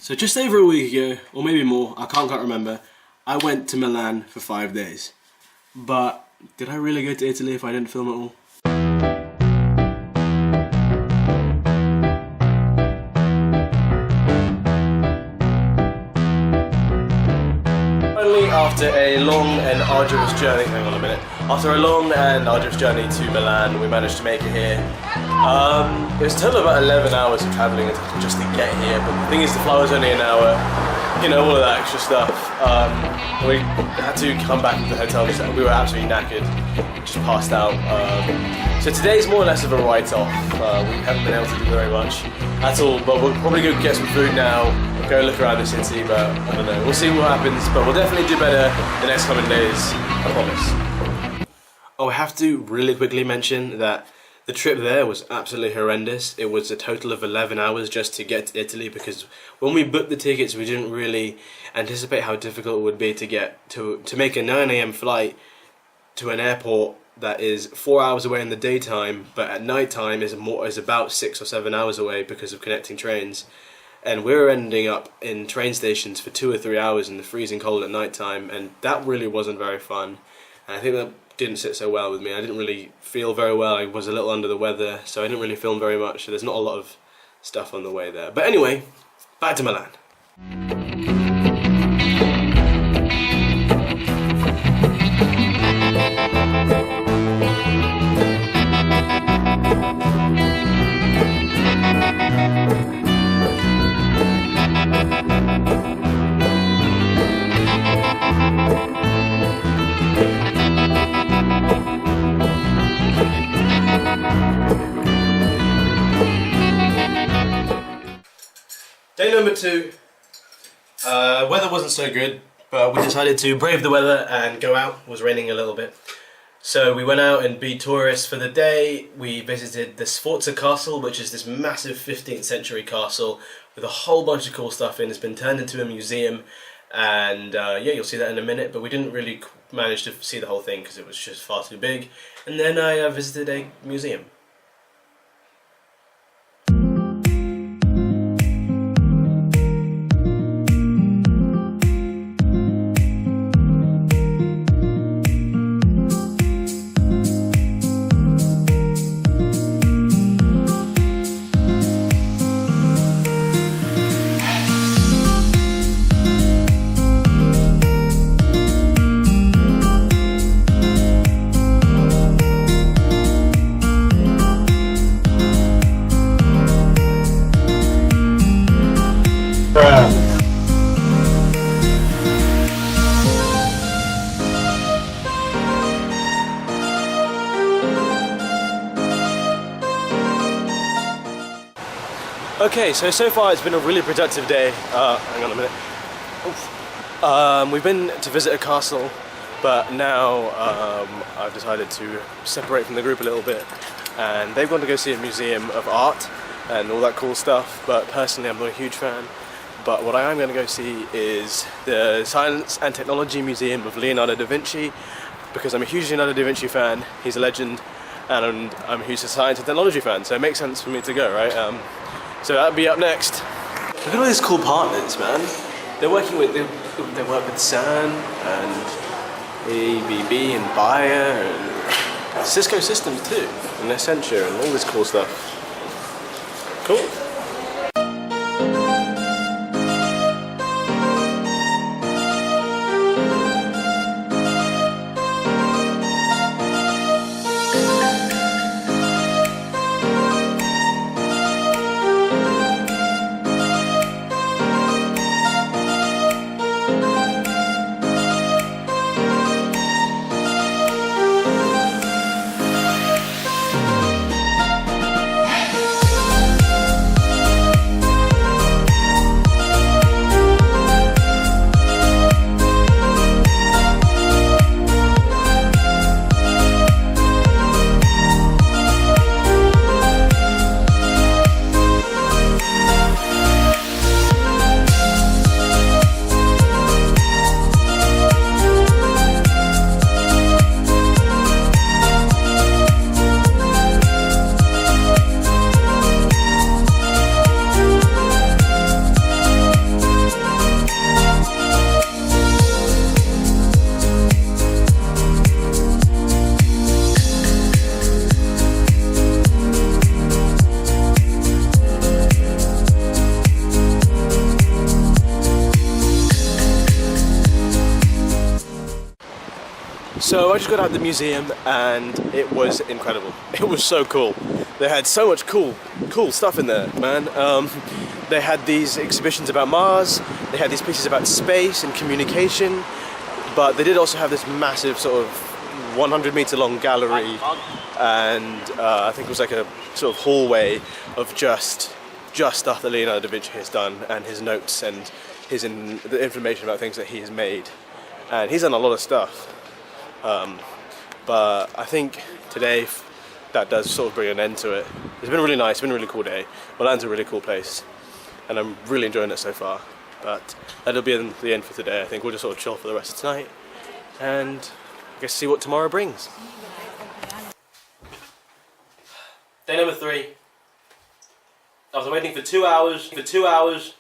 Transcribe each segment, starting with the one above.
So just over a week ago, or maybe more, I can't quite remember, I went to Milan for 5 days. But did I really go to Italy if I didn't film it all? Finally, after a long and arduous journey, hang on a minute, after a long and arduous journey to Milan, we managed to make it here. It was a total of about 11 hours of travelling just to get here, but the thing is the flight was only an hour, you know, all of that extra stuff. We had to come back to the hotel because we were absolutely knackered, just passed out. So today's more or less of a write-off. We haven't been able to do very much at all, but we'll probably go get some food now, go look around the city, but I don't know, we'll see what happens, but we'll definitely do better the next coming days, I promise. Oh, I have to really quickly mention that the trip there was absolutely horrendous. It was a total of 11 hours just to get to Italy, because when we booked the tickets we didn't really anticipate how difficult it would be to get to make a 9 AM flight to an airport that is 4 hours away in the daytime, but at night time is about 6 or 7 hours away because of connecting trains. And we were ending up in train stations for 2 or 3 hours in the freezing cold at night time, and that really wasn't very fun. And I think that didn't sit so well with me. I didn't really feel very well. I was a little under the weather, so I didn't really film very much. So there's not a lot of stuff on the way there. But anyway, back to Milan. Day number 2, weather wasn't so good, but we decided to brave the weather and go out. It was raining a little bit. So we went out and be tourists for the day. We visited the Sforza Castle, which is this massive 15th century castle with a whole bunch of cool stuff in. It's been turned into a museum, and yeah, you'll see that in a minute, but we didn't really manage to see the whole thing because it was just far too big. And then I visited a museum. Okay, so far it's been a really productive day. Hang on a minute. We've been to visit a castle, but now I've decided to separate from the group a little bit, and they've gone to go see a museum of art and all that cool stuff, but personally I'm not a huge fan. But what I am going to go see is the Science and Technology Museum of Leonardo da Vinci, because I'm a huge Leonardo da Vinci fan. He's a legend, and I'm a huge science and technology fan, so it makes sense for me to go, right? So that'll be up next. Look at all these cool partners, man. They're working with, they work with CERN and ABB and Bayer and Cisco Systems too, and Accenture and all this cool stuff. Cool. So I just got out of the museum and it was incredible. It was so cool. They had so much cool stuff in there, man. They had these exhibitions about Mars, they had these pieces about space and communication, but they did also have this massive sort of 100-meter long gallery, and I think it was like a sort of hallway of just stuff that Leonardo da Vinci has done, and his notes and the information about things that he has made. And he's done a lot of stuff. But I think today that does sort of bring an end to it. It's been really nice, it's been a really cool day. Milan's a really cool place and I'm really enjoying it so far. But that'll be the end for today. I think we'll just sort of chill for the rest of tonight and I guess see what tomorrow brings. Day number 3. I was waiting for 2 hours. 2 hours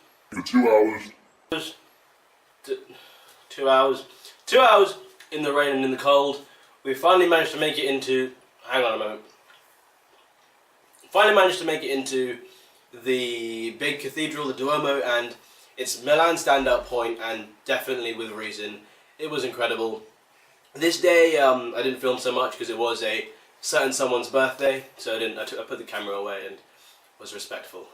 in the rain and in the cold. We finally managed to make it into, hang on a moment. Finally managed to make it into the big cathedral, the Duomo, and it's Milan standout point, and definitely with reason. It was incredible. This day I didn't film so much because it was a certain someone's birthday, so I put the camera away and was respectful.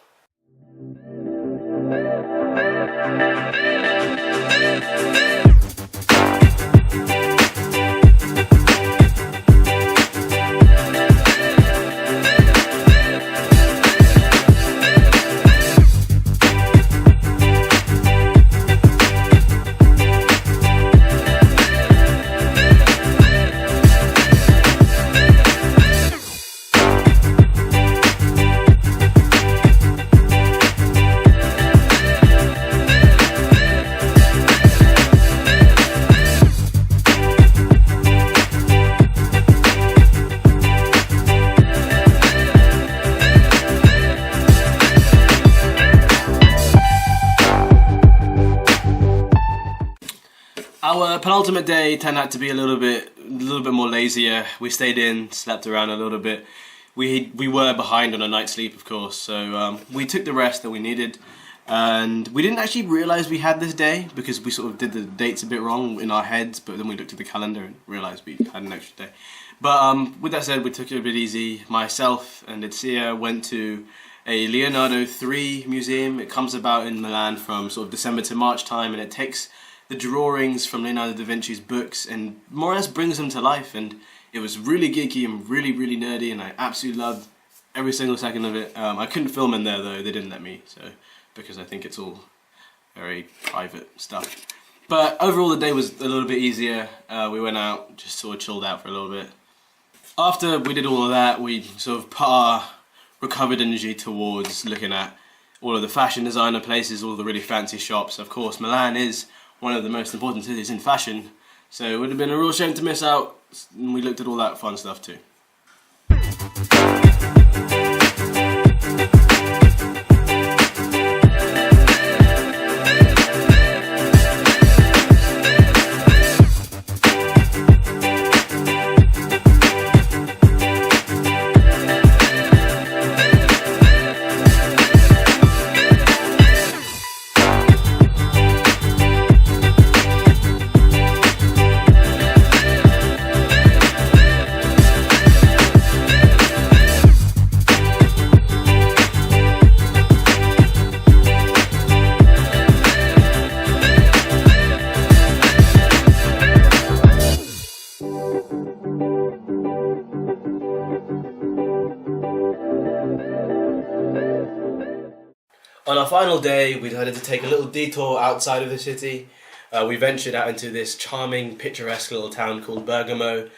Our penultimate day turned out to be a little bit more lazier. We stayed in, slept around a little bit. We were behind on a night's sleep, of course, so we took the rest that we needed, and we didn't actually realise we had this day because we sort of did the dates a bit wrong in our heads, but then we looked at the calendar and realised we had an extra day. But with that said, we took it a bit easy. Myself and Itzia went to a Leonardo 3 museum. It comes about in Milan from sort of December to March time, and it takes the drawings from Leonardo da Vinci's books and more or less brings them to life, and it was really geeky and really nerdy, and I absolutely loved every single second of it. I couldn't film in there though, they didn't let me, so because I think it's all very private stuff. But overall the day was a little bit easier. We went out, just sort of chilled out for a little bit. After we did all of that, we sort of put our recovered energy towards looking at all of the fashion designer places, all the really fancy shops. Of course, Milan is one of the most important cities in fashion, so it would have been a real shame to miss out, and we looked at all that fun stuff too. On our final day, we decided to take a little detour outside of the city. We ventured out into this charming, picturesque little town called Bergamo,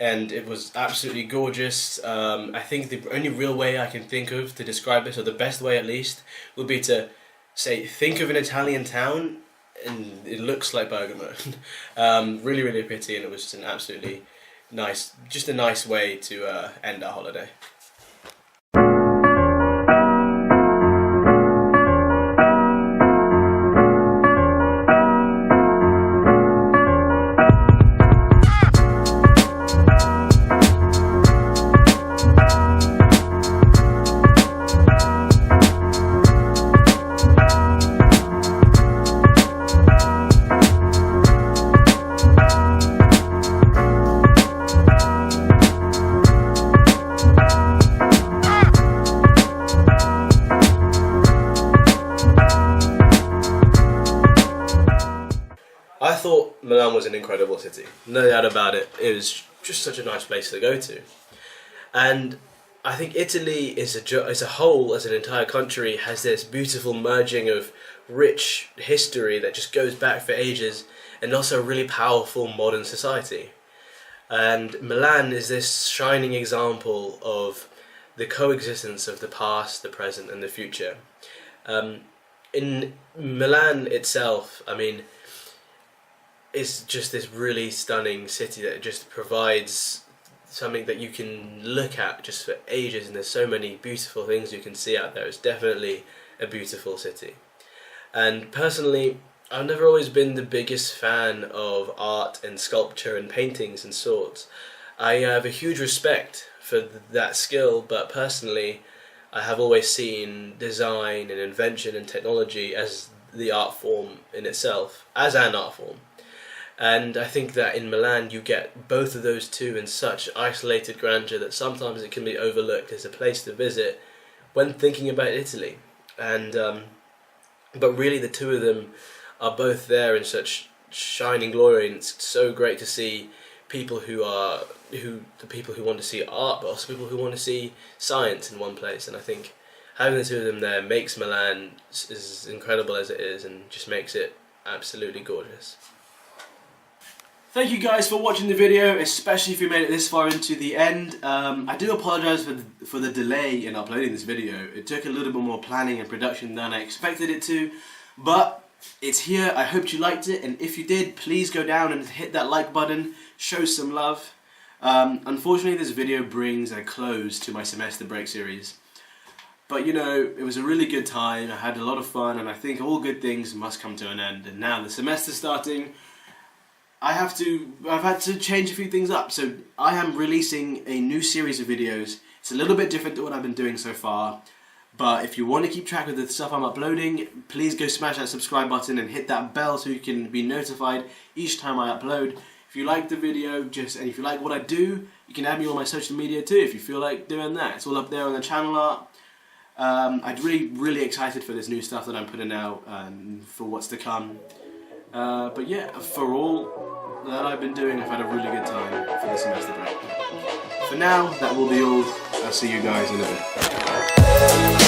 and it was absolutely gorgeous. I think the only real way I can think of to describe this, or the best way at least, would be to say, think of an Italian town, and it looks like Bergamo. Really pretty, and it was just an absolutely nice, just a nice way to end our holiday. an incredible city, no doubt about it. It was just such a nice place to go to. And I think Italy as a whole, as an entire country, has this beautiful merging of rich history that just goes back for ages, and also a really powerful modern society. And Milan is this shining example of the coexistence of the past, the present, and the future. In Milan itself, I mean, it's just this really stunning city that just provides something that you can look at just for ages, and there's so many beautiful things you can see out there. It's definitely a beautiful city. And personally, I've never always been the biggest fan of art and sculpture and paintings and sorts. I have a huge respect for that skill, but personally I have always seen design and invention and technology as the art form in itself, as an art form. And I think that in Milan you get both of those two in such isolated grandeur that sometimes it can be overlooked as a place to visit when thinking about Italy. And but really the two of them are both there in such shining glory, and it's so great to see people the people who want to see art, but also people who want to see science in one place. And I think having the two of them there makes Milan as incredible as it is, and just makes it absolutely gorgeous. Thank you guys for watching the video, especially if you made it this far into the end. I do apologise for the delay in uploading this video. It took a little bit more planning and production than I expected it to, but it's here. I hope you liked it, and if you did, please go down and hit that like button, show some love. Unfortunately, this video brings a close to my semester break series, but you know, it was a really good time. I had a lot of fun, and I think all good things must come to an end, and now the semester's starting. I've had to change a few things up, so I am releasing a new series of videos. It's a little bit different to what I've been doing so far, but if you want to keep track of the stuff I'm uploading, please go smash that subscribe button and hit that bell so you can be notified each time I upload. If you like the video, and if you like what I do, you can add me on my social media too if you feel like doing that. It's all up there on the channel art. I'm really excited for this new stuff that I'm putting out and for what's to come. But yeah, for all that I've been doing, I've had a really good time for the semester break. For now, that will be all. I'll see you guys in a bit.